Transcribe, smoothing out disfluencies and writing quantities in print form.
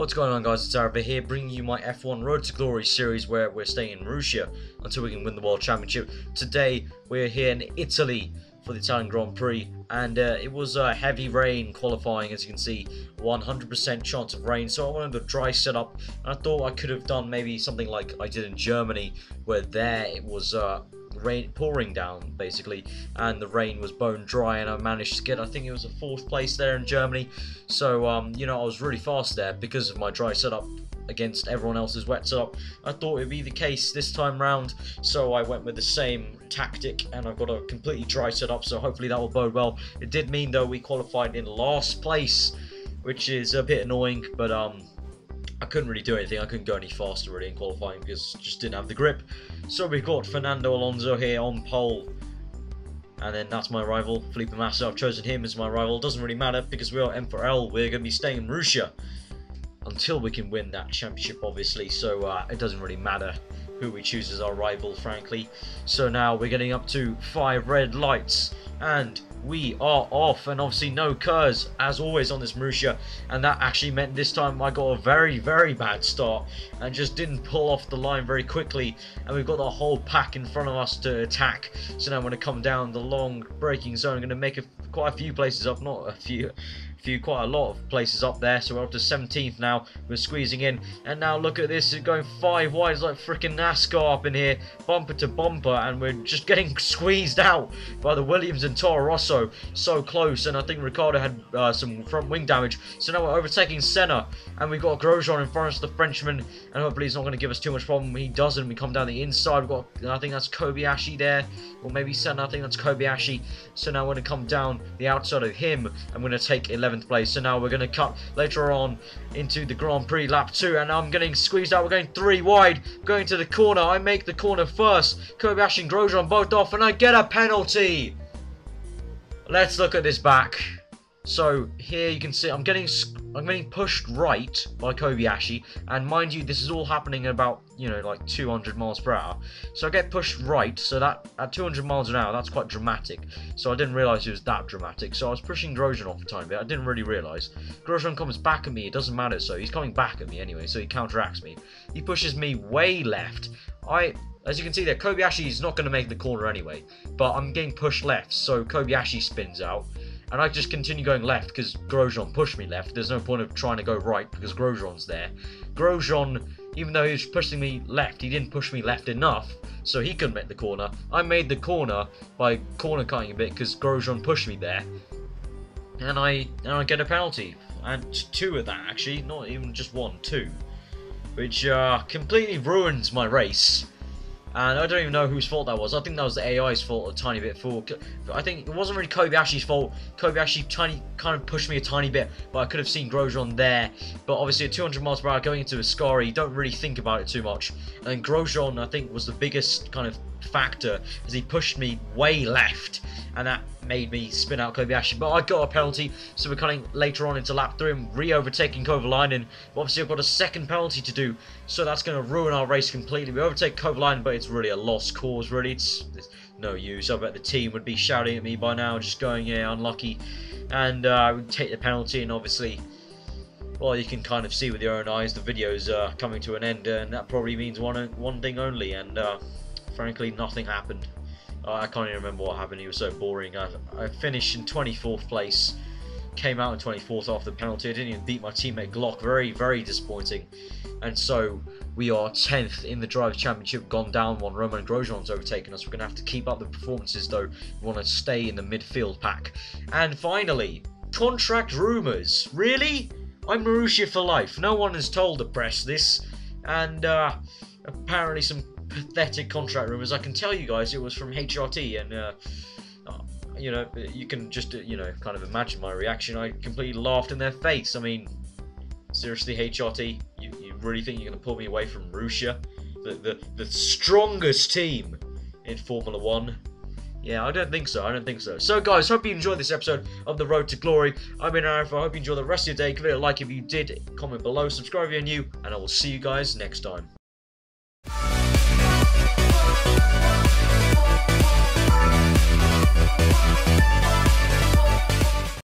What's going on, guys? It's Arab here, bringing you my F1 Road to Glory series where we're staying in Russia until we can win the World Championship. Today we're here in Italy for the Italian Grand Prix, and it was heavy rain qualifying, as you can see, 100% chance of rain, so I wanted a dry setup, and I thought I could have done maybe something like I did in Germany, where there it was rain pouring down basically, and the rain was bone dry, and I managed to get, I think it was a 4th place there in Germany. So you know, I was really fast there because of my dry setup against everyone else's wet setup. I thought it would be the case this time round, so I went with the same tactic, and I've got a completely dry setup, so hopefully that will bode well. It did mean though we qualified in last place, which is a bit annoying, but I couldn't really do anything. I couldn't go any faster really in qualifying because I just didn't have the grip. So we've got Fernando Alonso here on pole, and then that's my rival, Felipe Massa. I've chosen him as my rival. It doesn't really matter because we are M4L. We're going to be staying in Russia until we can win that championship, obviously. So it doesn't really matter who we choose as our rival, frankly. So now we're getting up to 5 red lights, and we are off, and obviously no curves as always on this Marussia, and that actually meant this time I got a very bad start and just didn't pull off the line very quickly, and we've got the whole pack in front of us to attack. So now I'm going to come down the long braking zone. I'm going to make quite a few places up, not a few, quite a lot of places up there. So we're up to 17th now. We're squeezing in, and now look at this, it's going 5 wide. It's like freaking NASCAR up in here, bumper to bumper, and we're just getting squeezed out by the Williams and Toro Rosso. So close, and I think Ricciardo had some front wing damage. So now we're overtaking Senna, and we've got Grosjean in front of us, the Frenchman, and hopefully he's not going to give us too much problem. He doesn't. We come down the inside. We've got, I think that's Kobayashi there, or maybe Senna. I think that's Kobayashi. So now we're going to come down the outside of him. I'm going to take 11th place. So now we're going to cut later on into the Grand Prix lap 2, and I'm getting squeezed out. We're going 3 wide, going to the corner. I make the corner first. Kobayashi and Grosjean both off, and I get a penalty. Let's look at this back. So here you can see I'm getting pushed right by Kobayashi, and mind you, this is all happening at about, you know, like 200 miles per hour. So I get pushed right, so that at 200 miles an hour, that's quite dramatic. So I didn't realise it was that dramatic. So I was pushing Grosjean off a tiny bit. I didn't really realise. Grosjean comes back at me. It doesn't matter. So he's coming back at me anyway. So he counteracts me. He pushes me way left. As you can see there, Kobayashi is not going to make the corner anyway, but I'm getting pushed left, so Kobayashi spins out, and I just continue going left because Grosjean pushed me left. There's no point of trying to go right because Grosjean's there. Grosjean, even though he was pushing me left, he didn't push me left enough, so he couldn't make the corner. I made the corner by corner cutting a bit because Grosjean pushed me there, and I get a penalty, and 2 of that actually, not even just 1, 2, which completely ruins my race. And I don't even know whose fault that was. I think that was the AI's fault a tiny bit. I think it wasn't really Kobayashi's fault. Kobayashi kind of pushed me a tiny bit, but I could have seen Grosjean there. But obviously at 200 miles per hour going into Ascari, you don't really think about it too much. And Grosjean, I think, was the biggest kind of factor as he pushed me way left, and that made me spin out Kobayashi. But I got a penalty, so we're coming later on into lap 3 and re-overtaking Kovalainen. Obviously I've got a 2nd penalty to do, so that's going to ruin our race completely. We overtake Kovalainen, but it's really a lost cause, really. It's no use. I bet the team would be shouting at me by now, just going, yeah, unlucky. And I would take the penalty, and obviously, well, you can kind of see with your own eyes the video's coming to an end, and that probably means one thing only, and frankly nothing happened. I can't even remember what happened. He was so boring. I finished in 24th place, came out in 24th after the penalty. I didn't even beat my teammate Glock. Very disappointing. And so we are 10th in the Drivers' Championship, gone down 1. Roman Grosjean's overtaken us. We're going to have to keep up the performances though. We want to stay in the midfield pack. And finally, contract rumours. Really? I'm Marussia for life. No one has told the press this. And apparently some pathetic contract rumours. I can tell you guys it was from HRT, and you know, you can just you know, kind of imagine my reaction. I completely laughed in their face. I mean, seriously, HRT, you really think you're going to pull me away from Marussia, the strongest team in Formula 1? Yeah, I don't think so. I don't think so. So, guys, hope you enjoyed this episode of The Road to Glory. I've been Arif. I hope you enjoy the rest of your day. Give it a like if you did. Comment below. Subscribe if you're new. And I will see you guys next time.